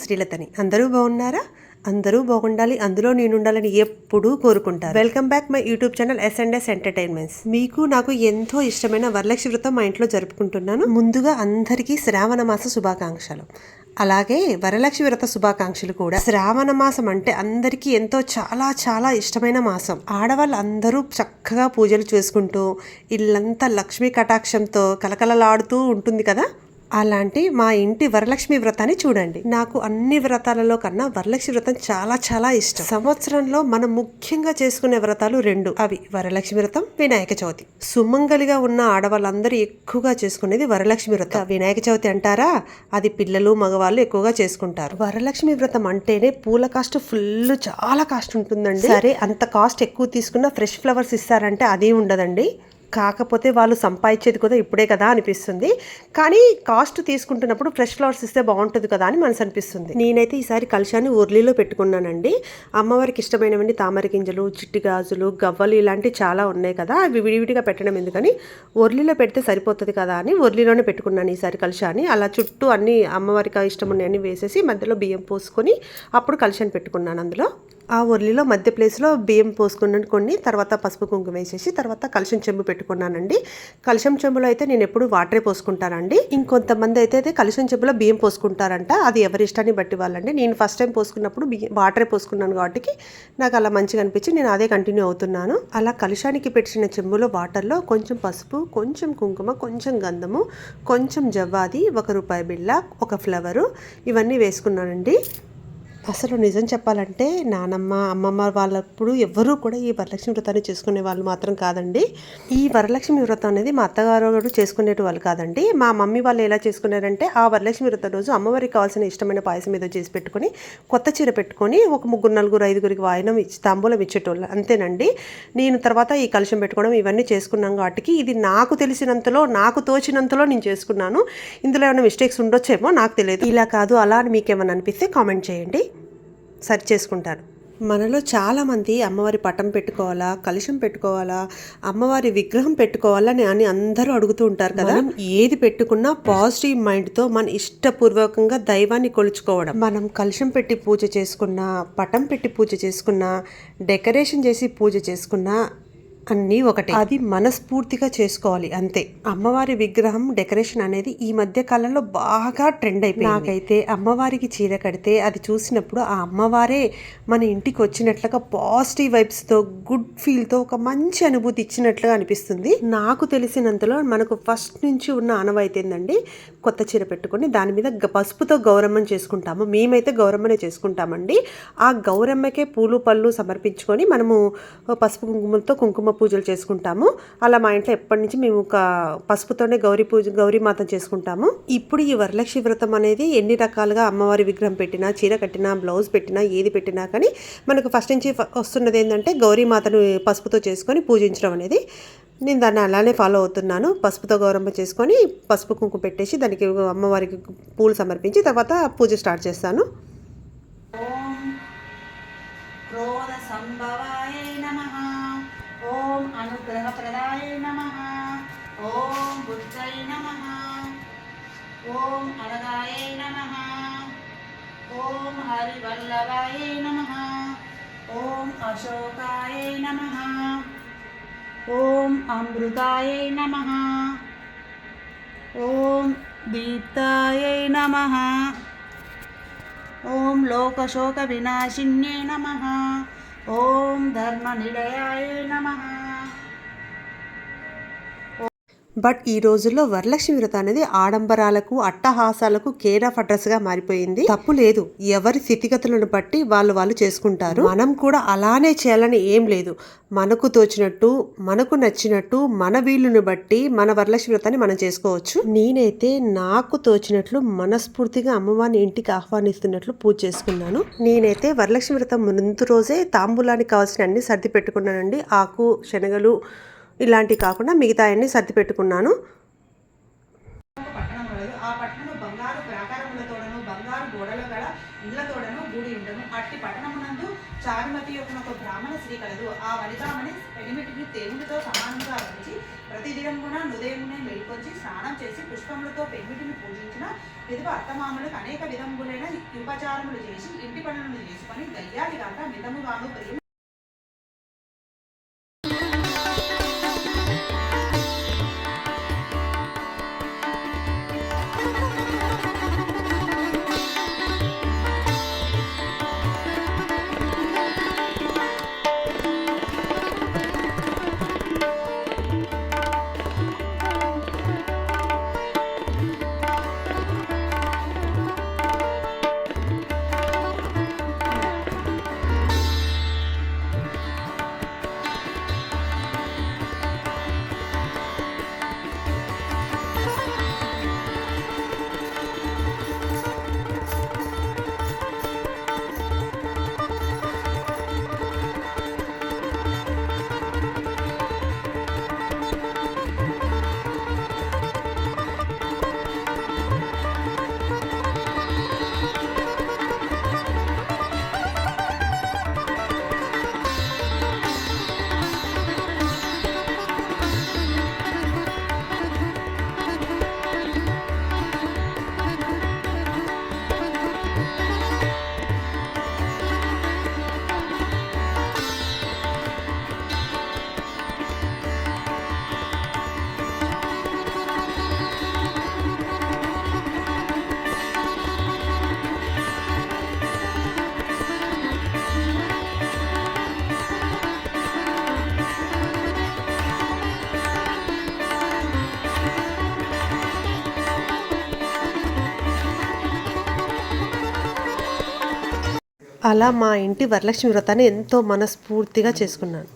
శ్రీలతని. అందరూ బాగున్నారా? అందరూ బాగుండాలి, అందులో నేను ఉండాలని ఎప్పుడూ కోరుకుంటారు. Welcome back my YouTube channel S&S entertainments. మీకు నాకు ఎంతో ఇష్టమైన వరలక్ష్మి వ్రతం మా ఇంట్లో జరుపుకుంటున్నాను. ముందుగా అందరికీ శ్రావణ మాస శుభాకాంక్షలు. అలాగే వరలక్ష్మి వ్రత శుభాకాంక్షలు కూడా. శ్రావణ మాసం అంటే అందరికీ ఎంతో చాలా చాలా ఇష్టమైన మాసం. ఆడవాళ్ళు అందరూ చక్కగా పూజలు చేసుకుంటూ ఇల్లంతా లక్ష్మీ కటాక్షంతో కలకలలాడుతూ ఉంటుంది కదా. అలాంటి మా ఇంటి వరలక్ష్మి వ్రతాన్ని చూడండి. నాకు అన్ని వ్రతాలలో కన్నా వరలక్ష్మి వ్రతం చాలా చాలా ఇష్టం. సంవత్సరంలో మనం ముఖ్యంగా చేసుకునే వ్రతాలు రెండు. అవి వరలక్ష్మి వ్రతం, వినాయక చవితి. సుమంగలిగా ఉన్న ఆడవాళ్ళందరూ ఎక్కువగా చేసుకునేది వరలక్ష్మి వ్రతం. వినాయక చవితి అంటారా, అది పిల్లలు మగవాళ్ళు ఎక్కువగా చేసుకుంటారు. వరలక్ష్మి వ్రతం అంటేనే పూల కాస్ట్ ఫుల్ చాలా కాస్ట్ ఉంటుందండి. సరే, అంత కాస్ట్ ఎక్కువ తీసుకున్న ఫ్రెష్ ఫ్లవర్స్ ఇస్తారంటే అది ఉండదండి. కాకపోతే వాళ్ళు సంపాదించేది కూడా ఇప్పుడే కదా అనిపిస్తుంది. కానీ కాస్ట్ తీసుకుంటున్నప్పుడు ఫ్రెష్ ఫ్లవర్స్ ఇస్తే బాగుంటుంది కదా అని మనసు అనిపిస్తుంది. నేనైతే ఈసారి కలశాన్ని ఉర్లీలో పెట్టుకున్నానండి. అమ్మవారికి ఇష్టమైనవన్నీ తామర గింజలు, చిట్టి గాజులు, గవ్వలు ఇలాంటివి చాలా ఉన్నాయి కదా, అవి విడివిడిగా పెట్టడం ఎందుకని ఉర్లీలో పెడితే సరిపోతుంది కదా అని ఉర్లీలోనే పెట్టుకున్నాను ఈసారి కలశాన్ని. అలా చుట్టూ అన్ని అమ్మవారికి ఇష్టం ఉన్నాయని వేసేసి మధ్యలో బియ్యం పోసుకొని అప్పుడు కలశాన్ని పెట్టుకున్నాను. అందులో ఆ ఉర్లిలో మధ్య ప్లేస్లో బియ్యం పోసుకున్నాను కొన్ని, తర్వాత పసుపు కుంకుమ వేసేసి తర్వాత కలశం చెంబు పెట్టుకున్నానండి. కలశం చెంబులో అయితే నేను ఎప్పుడు వాటరే పోసుకుంటానండి. ఇంకొంతమంది అయితే కలశం చెంబులో బియ్యం పోసుకుంటారంట, అది ఎవరి ఇష్టాన్ని బట్టి వాళ్ళండి. నేను ఫస్ట్ టైం పోసుకున్నప్పుడు వాటరే పోసుకున్నాను కాబట్టి నాకు అలా మంచిగా అనిపించి నేను అదే కంటిన్యూ అవుతున్నాను. అలా కలశానికి పెట్టిన చెంబులో వాటర్లో కొంచెం పసుపు, కొంచెం కుంకుమ, కొంచెం గంధము, కొంచెం జవ్వాది, ₹1 బిళ్ళ, ఒక ఫ్లవరు ఇవన్నీ వేసుకున్నానండి. అసలు నిజం చెప్పాలంటే నానమ్మ, అమ్మమ్మ వాళ్ళప్పుడు ఎవ్వరూ కూడా ఈ వరలక్ష్మి వ్రతాన్ని చేసుకునే వాళ్ళు మాత్రం కాదండి. ఈ వరలక్ష్మి వ్రతం అనేది మా అత్తగారు చేసుకునేటి వాళ్ళు కాదండి. మా మమ్మీ వాళ్ళు ఎలా చేసుకున్నారంటే ఆ వరలక్ష్మి వ్రతం రోజు అమ్మవారికి కావాల్సిన ఇష్టమైన పాయసం ఏదో చేసి పెట్టుకొని, కొత్త చీర పెట్టుకొని ఒక 3, 4, 5 వాయనం ఇచ్చి తాంబూలం ఇచ్చేటోళ్ళు అంతేనండి. నేను తర్వాత ఈ కలశం పెట్టుకోవడం ఇవన్నీ చేసుకున్నాను కాబట్టి ఇది నాకు తెలిసినంతలో, నాకు తోచినంతలో నేను చేసుకున్నాను. ఇందులో ఏమైనా మిస్టేక్స్ ఉండొచ్చేమో నాకు తెలియదు. ఇలా కాదు అలా అని మీకేమైనా అనిపిస్తే కామెంట్ చేయండి, సరి చేసుకుంటాను. మనలో చాలామంది అమ్మవారి పటం పెట్టుకోవాలా, కలశం పెట్టుకోవాలా, అమ్మవారి విగ్రహం పెట్టుకోవాలా అని అందరూ అడుగుతూ ఉంటారు కదా. మనం ఏది పెట్టుకున్నా పాజిటివ్ మైండ్తో మన ఇష్టపూర్వకంగా దైవాన్ని కొలుచుకోవడం. మనం కలశం పెట్టి పూజ చేసుకున్నా, పటం పెట్టి పూజ చేసుకున్నా, డెకరేషన్ చేసి పూజ చేసుకున్నా అన్నీ ఒకటే. అది మనస్ఫూర్తిగా చేసుకోవాలి అంతే. అమ్మవారి విగ్రహం డెకరేషన్ అనేది ఈ మధ్య కాలంలో బాగా ట్రెండ్ అయిపోయింది. నాకైతే అమ్మవారికి చీర కడితే అది చూసినప్పుడు ఆ అమ్మవారే మన ఇంటికి వచ్చినట్లుగా పాజిటివ్ వైబ్స్తో, గుడ్ ఫీల్తో ఒక మంచి అనుభూతి ఇచ్చినట్లుగా అనిపిస్తుంది. నాకు తెలిసినంతలో మనకు ఫస్ట్ నుంచి ఉన్న ఆనవాయితీ ఏందండి, కొత్త చీర పెట్టుకొని దాని మీద పసుపుతో గౌరమ్మని చేసుకుంటాము. మేమైతే గౌరమ్మనే చేసుకుంటామండి. ఆ గౌరమ్మకే పూలు పళ్ళు సమర్పించుకొని మనము పసుపు కుంకుమలతో కుంకుమ పూజలు చేసుకుంటాము. అలా మా ఇంట్లో ఎప్పటి నుంచి మేము ఒక పసుపుతోనే గౌరీ మాత చేసుకుంటాము. ఇప్పుడు ఈ వరలక్ష్మి వ్రతం అనేది ఎన్ని రకాలుగా అమ్మవారి విగ్రహం పెట్టినా, చీర కట్టినా, బ్లౌజ్ పెట్టినా, ఏది పెట్టినా కానీ మనకు ఫస్ట్ నుంచి వస్తున్నది ఏంటంటే గౌరీ మాతను పసుపుతో చేసుకొని పూజించడం అనేది. నేను దాన్ని అలానే ఫాలో అవుతున్నాను. పసుపుతో గౌరమ్మ చేసుకొని పసుపు కుంకుమ పెట్టేసి దానికి అమ్మవారికి పూలు సమర్పించి తర్వాత పూజ స్టార్ట్ చేస్తాను. క్రోధ సంభవాయ నమః. ఓం అనుగ్రహప్రదాయ నమః. ఓం బుద్ధై నమః. ఓం అడగాయ నమః. ఓం హరివల్లభాయ నమః. ఓం అశోకాయ నమః. ఓం అమృతాయ నమః. ఓం దీప్తాయ నమః. ఓం లోకశోక వినాశిన్యే నమః. ఓం ధర్మనిలయాయ నమః. బట్ ఈ రోజుల్లో వరలక్ష్మి వ్రతం అనేది ఆడంబరాలకు, అట్టహాసాలకు కేర్ ఆఫ్ అడ్రస్గా మారిపోయింది. తప్పు లేదు, ఎవరి స్థితిగతులను బట్టి వాళ్ళు చేసుకుంటారు. మనం కూడా అలానే చేయాలని ఏం లేదు. మనకు తోచినట్టు, మనకు నచ్చినట్టు, మన వీలుని బట్టి మన వరలక్ష్మి వ్రతాన్ని మనం చేసుకోవచ్చు. నేనైతే నాకు తోచినట్లు మనస్ఫూర్తిగా అమ్మవారిని ఇంటికి ఆహ్వానిస్తున్నట్లు పూజ చేసుకున్నాను. నేనైతే వరలక్ష్మి వ్రతం ముందు రోజే తాంబూలానికి కావాల్సిన అన్ని సర్ది పెట్టుకున్నానండి. ఆకు, శనగలు ఇలాంటివి కాకుండా మిగతా అన్ని సర్ది పెట్టుకున్నాను. పట్టణం ఆ పట్టణం బంగారు ప్రాకారములతోడను, బంగారు గోడల గల ఇళ్లతోడ వలన గుడి ఉండను. అట్టి పట్టణమునందు చారుమతి యొక్క ఒక బ్రాహ్మణ స్త్రీ కలదు. ఆ వనితామని పెనిమిటిని దేవునితో సమానంగా వలిచి ప్రతిదినమున ఉదయమునే మెలుకొచ్చి స్నానం చేసి పుష్పములతో పెనిమిటిని పూజించిన విధవ అత్తమామలకు అనేక విధములైన ఉపచారములు చేసి ఇంటి పనులను చేసుకొని గయ్యాలిగాక మితముగాను ప్రియం అలా మా ఇంటి వరలక్ష్మి వ్రతాన్ని ఎంతో మనస్ఫూర్తిగా చేసుకున్నాను.